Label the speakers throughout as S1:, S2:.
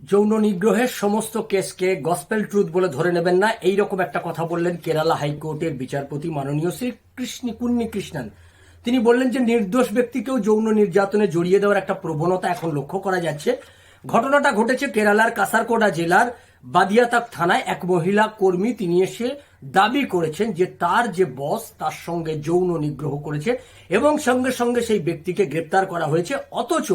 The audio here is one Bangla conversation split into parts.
S1: যৌন নিগ্রহের সমস্ত কেসকে গসপেল ট্রুথ বলে ধরে নেবেন না, এই রকম একটা কথা বললেন কেরালা হাইকোর্টের বিচারপতি মাননীয় শ্রী কুন্নি কৃষ্ণন। তিনি বললেন যে নির্দোষ ব্যক্তিকেও যৌন নির্যাতনে জড়িয়ে দেওয়ার একটা প্রবণতা এখন লক্ষ্য করা যাচ্ছে। ঘটনাটা ঘটেছে কেরালার কাসারকোডা জেলার বাদিয়াতাক থানায়। এক মহিলা কর্মী তিনি এসে দাবি করেছেন যে তার যে বস তার সঙ্গে যৌন নিগ্রহ করেছে এবং সঙ্গে সঙ্গে সেই ব্যক্তিকে গ্রেপ্তার করা হয়েছে। অথচ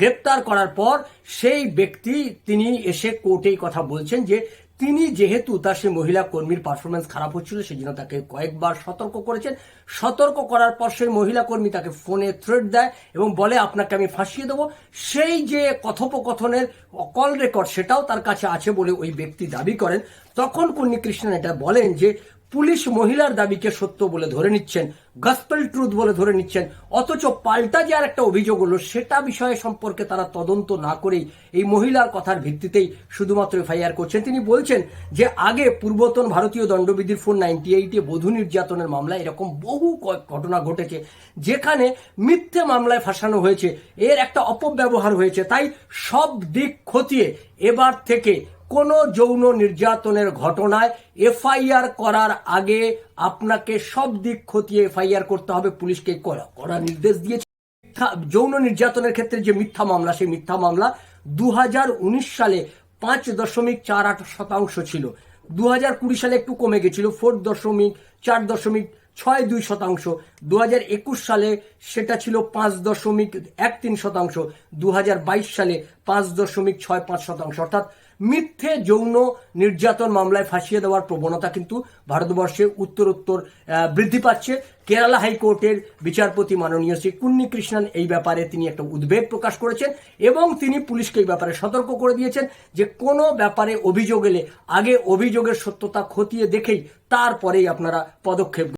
S1: গ্রেপ্তার করার পর সেই ব্যক্তি তিনি এসে কোর্টেই কথা বলছেন যে তিনি যেহেতু তার সেই মহিলা কর্মীর পারফরমেন্স খারাপ হচ্ছিল সেই জন্য তাকে কয়েকবার সতর্ক করেছেন। সতর্ক করার পর সেই মহিলা কর্মী তাকে ফোনে থ্রেট দেয় এবং বলে আপনাকে আমি ফাঁসিয়ে দেবো। সেই যে কথোপকথনের কল রেকর্ড সেটাও তার কাছে আছে বলে ওই ব্যক্তি দাবি করেন। তখন কুন্নি কৃষ্ণন এটা বলেন যে পুলিশ মহিলার দাবিকে সত্য বলে ধরে নিচ্ছেন, গসপেল ট্রুথ বলে ধরে নিচ্ছেন, অথচ পাল্টা যে আর একটা অভিযোগ হলো সেটা বিষয়ে সম্পর্কে তারা তদন্ত না করেই এই মহিলার কথার ভিত্তিতেই শুধুমাত্র এফআইআর করছেন। তিনি বলছেন যে আগে পূর্বতন ভারতীয় দণ্ডবিধির 498 বধূ নির্যাতনের মামলায় এরকম বহু ঘটনা ঘটেছে যেখানে মিথ্যে মামলায় ফাঁসানো হয়েছে, এর একটা অপব্যবহার হয়েছে। তাই সব দিক খতিয়ে এবার থেকে কোনো যৌন নির্যাতনের ঘটনায় এফআইআর করার আগে আপনাকে সব দিক খতিয়ে এফআইআর করতে হবে, পুলিশকে করা নির্দেশ দিয়েছে। যৌন নির্যাতনের ক্ষেত্রে যে মিথ্যা মামলা, সেই মিথ্যা মামলা 2019 সালে 5.48% ছিল, 2020 সালে একটু কমে গেছিল 4.62%। 2021 সালে সেটা ছিল 5.13%, 2022 সালে 5.65%। অর্থাৎ মিথ্যে যৌন নির্যাতন মামলায় ফাঁসিয়ে দেওয়ার প্রবণতা কিন্তু ভারতবর্ষে উত্তরোত্তর বৃদ্ধি পাচ্ছে। কেরালা হাইকোর্টের বিচারপতি মাননীয় শ্রী কুন্নি কৃষ্ণন এই ব্যাপারে তিনি একটা উদ্বেগ প্রকাশ করেছেন এবং তিনি পুলিশকে এই ব্যাপারে সতর্ক করে দিয়েছেন যে কোনো ব্যাপারে অভিযোগ এলে আগে অভিযোগের সত্যতা খতিয়ে দেখেই তারপরেই আপনারা পদক্ষেপ